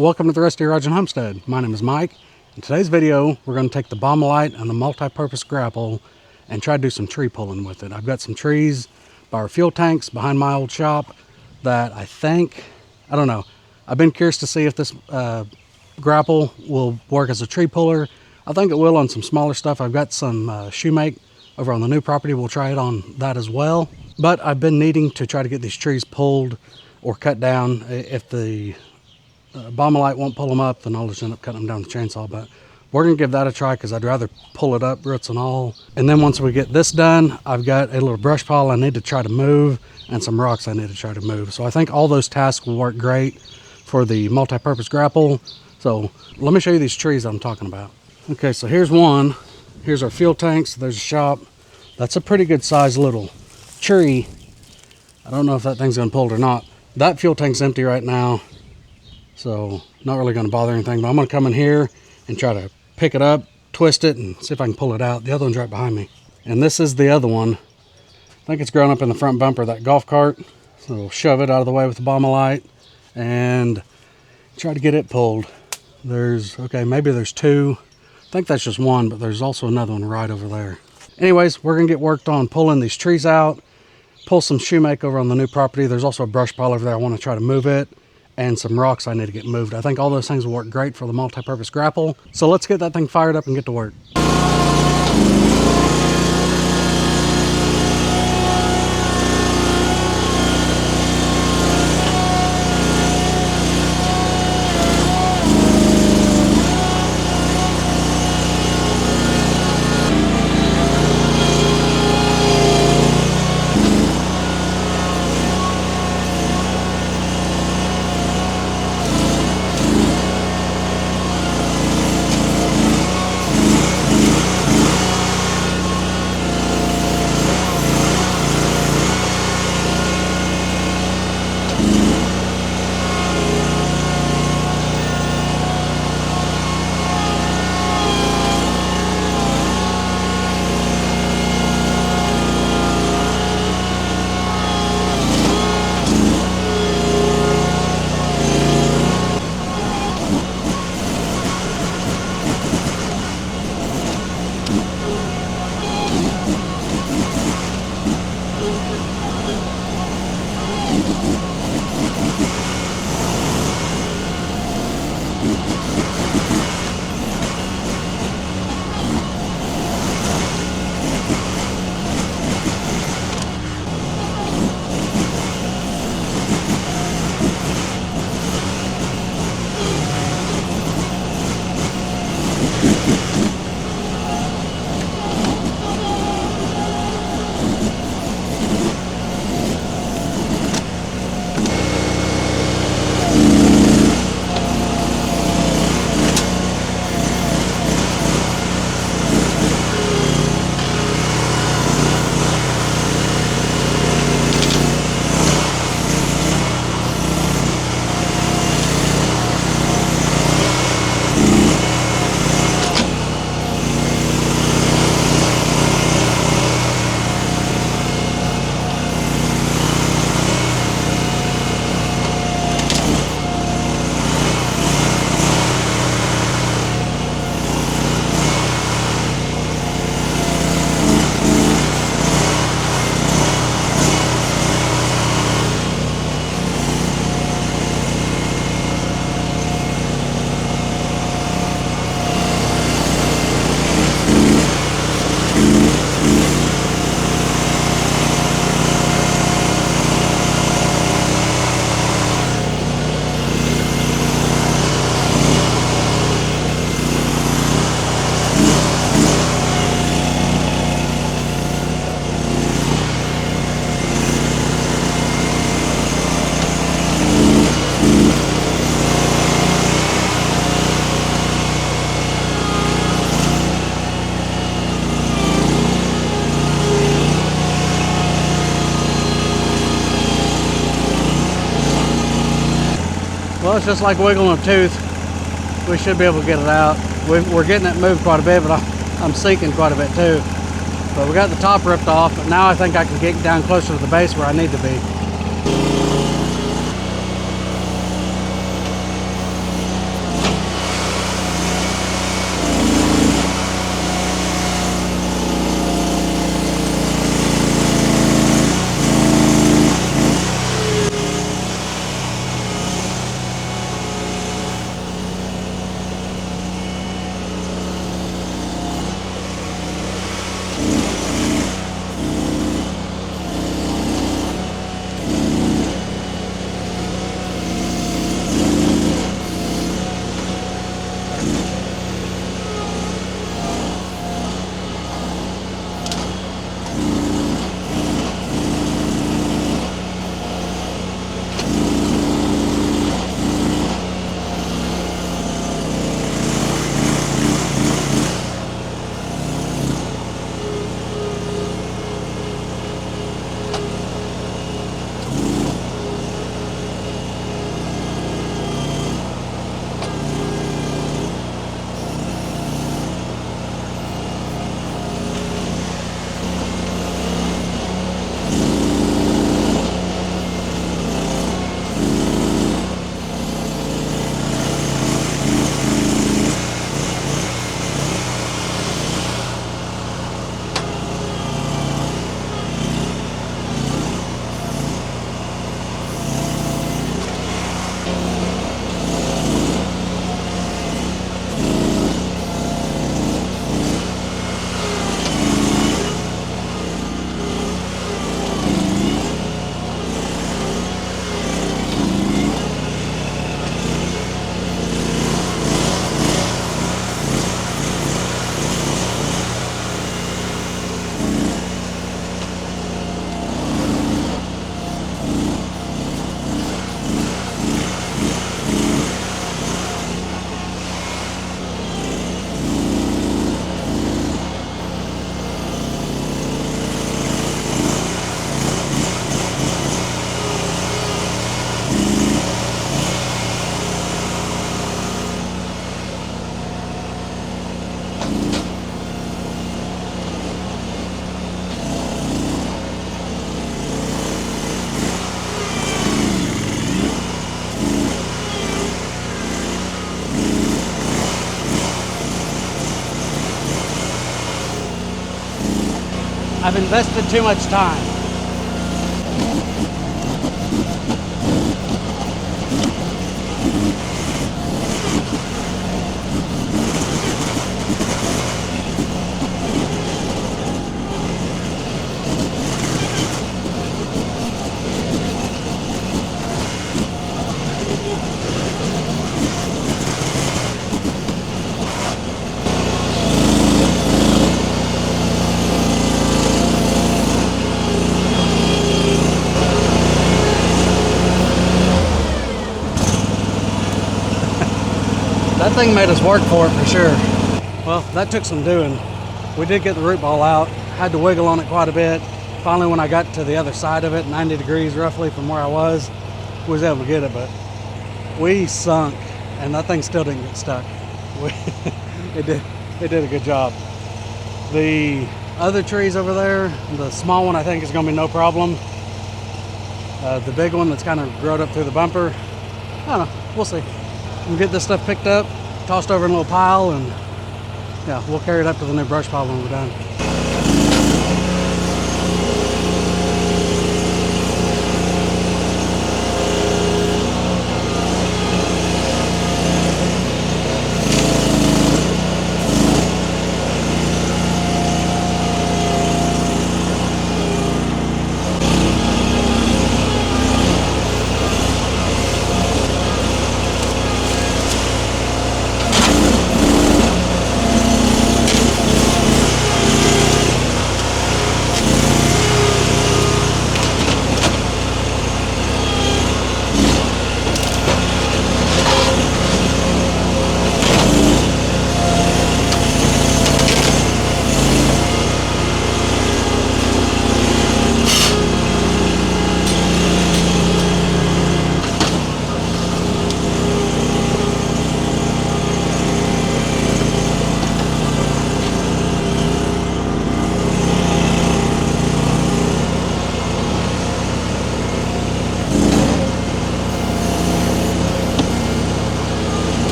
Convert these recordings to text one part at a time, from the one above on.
Welcome to the Rusty Garage and Homestead. My name is Mike. In today's video, we're going to take the Baumalight and the multi-purpose grapple and try to do some tree pulling with it. I've got some trees by our fuel tanks behind my old shop that I don't know. I've been curious to see if this grapple will work as a tree puller. I think it will on some smaller stuff. I've got some shoemake over on the new property. We'll try it on that as well. But I've been needing to try to get these trees pulled or cut down. If the Baumalight won't pull them up, then I'll just end up cutting them down with the chainsaw. But we're gonna give that a try because I'd rather pull it up, roots and all. And then once we get this done, I've got a little brush pile I need to try to move and some rocks I need to try to move. So I think all those tasks will work great for the multi-purpose grapple. So let me show you these trees I'm talking about. Okay, so here's one. Here's our fuel tanks. There's a shop. That's a pretty good sized little tree. I don't know if that thing's gonna pull it or not. That fuel tank's empty right now, so not really going to bother anything, but I'm going to come in here and try to pick it up, twist it, and see if I can pull it out. The other one's right behind me. And this is the other one. I think it's grown up in the front bumper of that golf cart. So we'll shove it out of the way with the Baumalight and try to get it pulled. Maybe there's two. I think that's just one, but there's also another one right over there. Anyways, we're going to get worked on pulling these trees out, pull some shoemake over on the new property. There's also a brush pile over there. I want to try to move it, and some rocks I need to get moved. I think all those things will work great for the multi-purpose grapple. So let's get that thing fired up and get to work. Well, it's just like wiggling a tooth. We should be able to get it out. We're getting it moved quite a bit, but I'm sinking quite a bit too. But we got the top ripped off, but now I think I can get down closer to the base where I need to be. I've invested too much time. That thing made us work for it for sure. Well, that took some doing. We did get the root ball out, had to wiggle on it quite a bit. Finally, when I got to the other side of it, 90 degrees roughly from where I was able to get it, but we sunk and that thing still didn't get stuck. It did a good job. The other trees over there, the small one I think is gonna be no problem. The big one that's kind of growed up through the bumper, I don't know, we'll see. We'll get this stuff picked up, tossed over in a little pile, and yeah, we'll carry it up to the new brush pile when we're done.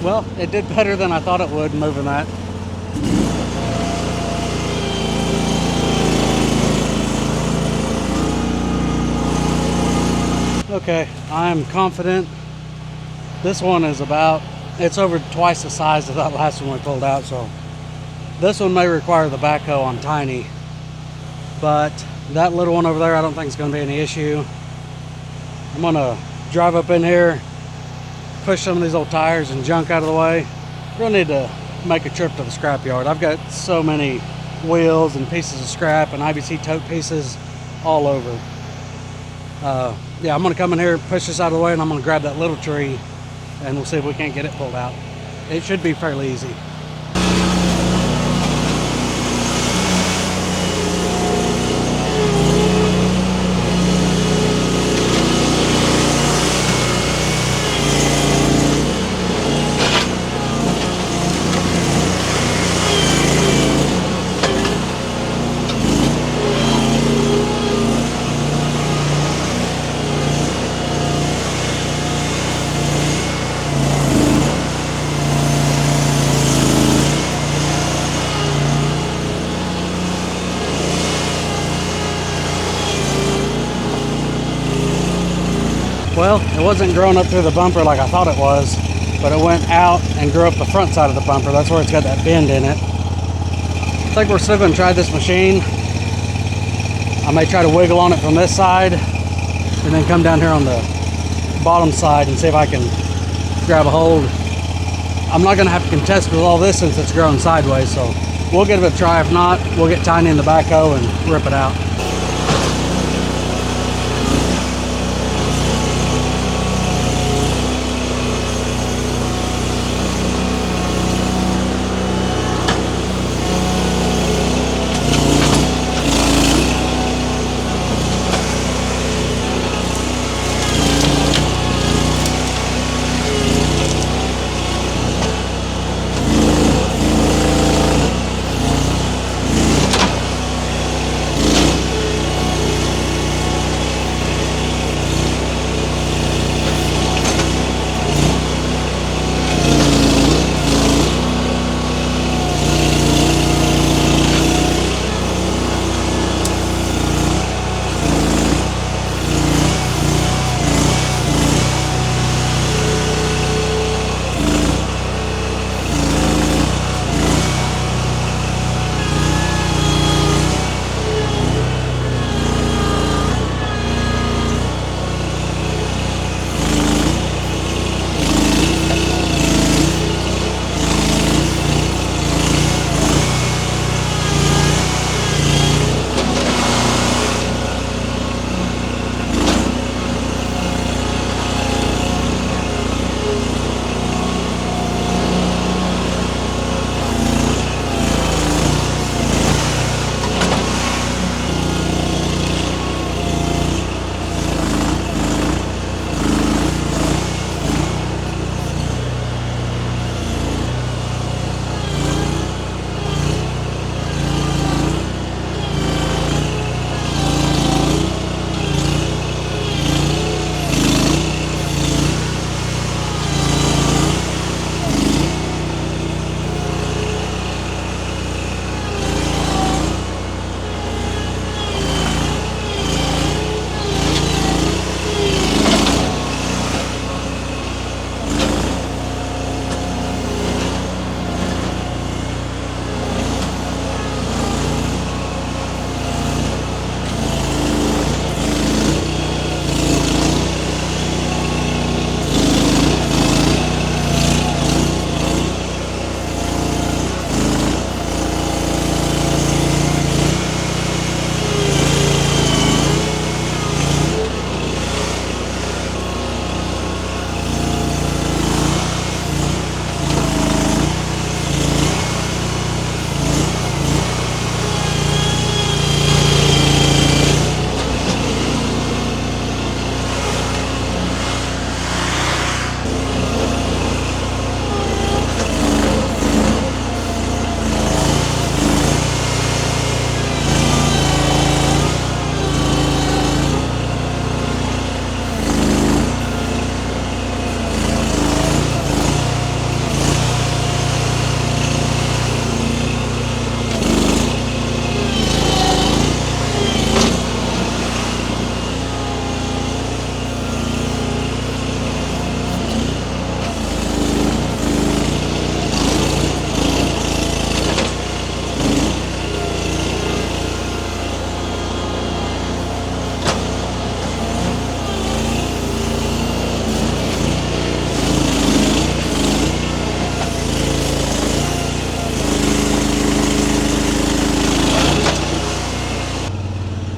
Well, it did better than I thought it would moving that. Okay, I'm confident. This one is it's over twice the size of that last one we pulled out, so this one may require the backhoe on tiny, but that little one over there I don't think is going to be any issue. I'm going to drive up in here, push some of these old tires and junk out of the way. We'll need to make a trip to the scrap yard. I've got so many wheels and pieces of scrap and IBC tote pieces all over. Yeah, I'm gonna come in here, push this out of the way, and I'm gonna grab that little tree and we'll see if we can't get it pulled out. It should be fairly easy. Well, it wasn't growing up through the bumper like I thought it was, but it went out and grew up the front side of the bumper. That's where it's got that bend in it. I think we're still going to try this machine. I may try to wiggle on it from this side and then come down here on the bottom side and see if I can grab a hold. I'm not going to have to contest with all this since it's growing sideways, so we'll give it a try. If not, we'll get Tiny in the backhoe and rip it out.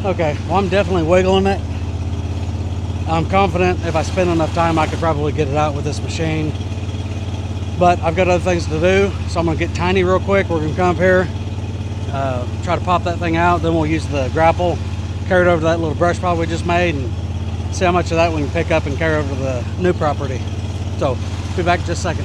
Okay, well, I'm definitely wiggling it. I'm confident if I spend enough time I could probably get it out with this machine, but I've got other things to do, so I'm gonna get tiny real quick. We're gonna come up here, try to pop that thing out, then we'll use the grapple, carry it over to that little brush pile we just made, and see how much of that we can pick up and carry over to the new property. So, be back in just a second.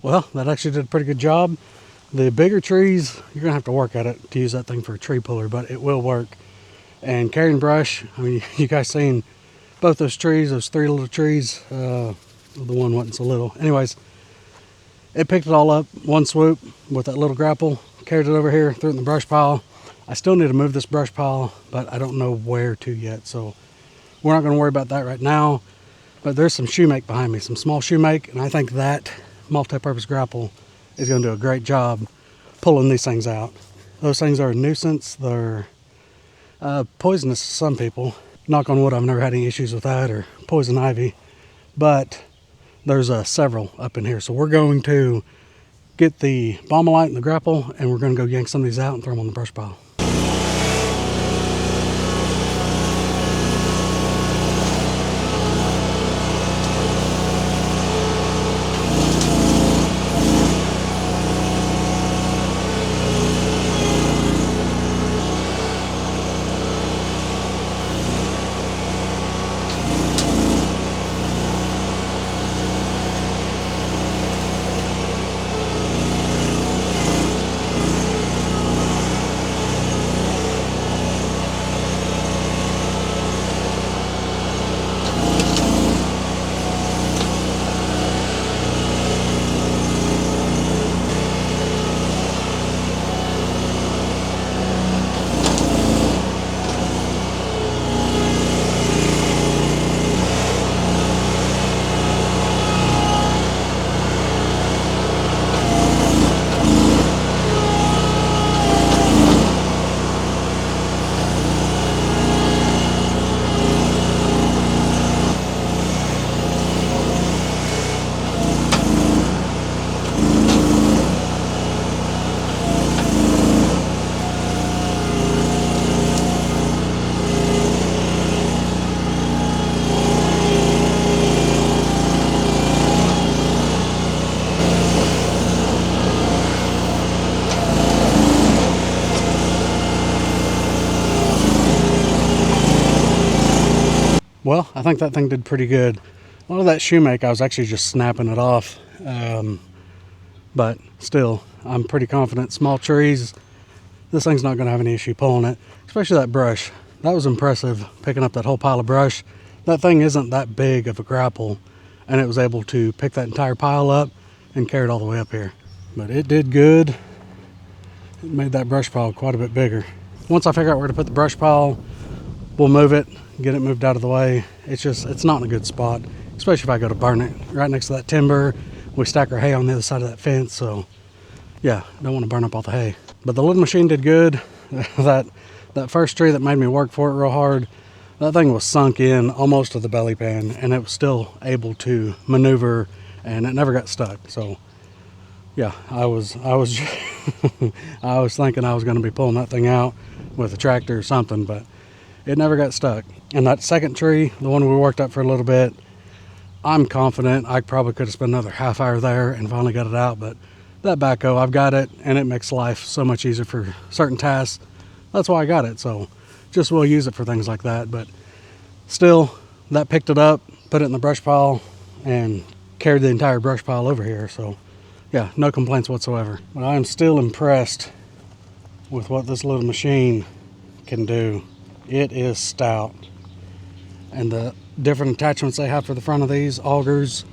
Well, that actually did a pretty good job. The bigger trees, you're gonna have to work at it to use that thing for a tree puller, but it will work. And carrying brush, I mean, you guys seen both those trees, those three little trees. The one wasn't so little. Anyways, it picked it all up one swoop with that little grapple, carried it over here, threw it in the brush pile. I still need to move this brush pile, but I don't know where to yet, so we're not going to worry about that right now. But there's some shoemake behind me, some small shoemake, and I think that multi-purpose grapple is going to do a great job pulling these things out. Those things are a nuisance. They're poisonous to some people. Knock on wood, I've never had any issues with that, or poison ivy. But there's several up in here. So we're going to get the Baumalight and the grapple, and we're going to go yank some of these out and throw them on the brush pile. Well, I think that thing did pretty good. A lot of that shoemake, I was actually just snapping it off. But still, I'm pretty confident. Small trees, this thing's not going to have any issue pulling it. Especially that brush. That was impressive, picking up that whole pile of brush. That thing isn't that big of a grapple, and it was able to pick that entire pile up and carry it all the way up here. But it did good. It made that brush pile quite a bit bigger. Once I figure out where to put the brush pile, we'll move it, get it moved out of the way. It's not in a good spot, especially if I go to burn it right next to that timber. We stack our hay on the other side of that fence, so yeah, don't want to burn up all the hay. But the little machine did good. that first tree that made me work for it real hard, that thing was sunk in almost to the belly pan, and it was still able to maneuver, and it never got stuck. So yeah, I was I was thinking I was going to be pulling that thing out with a tractor or something, but it never got stuck. And that second tree, the one we worked up for a little bit, I'm confident I probably could have spent another half hour there and finally got it out. But that backhoe, I've got it, and it makes life so much easier for certain tasks. That's why I got it. So just will use it for things like that. But still, that picked it up, put it in the brush pile, and carried the entire brush pile over here. So yeah, no complaints whatsoever. But I'm still impressed with what this little machine can do. It is stout. And the different attachments they have for the front of these, augers,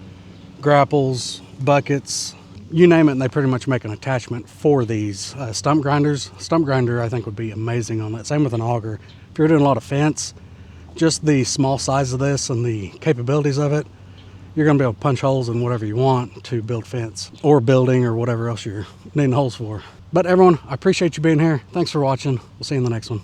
grapples, buckets, you name it, and they pretty much make an attachment for these. Stump grinders. Stump grinder I think would be amazing on that. Same with an auger. If you're doing a lot of fence, just the small size of this and the capabilities of it, you're going to be able to punch holes in whatever you want to build fence or building or whatever else you're needing holes for. But everyone, I appreciate you being here. Thanks for watching. We'll see you in the next one.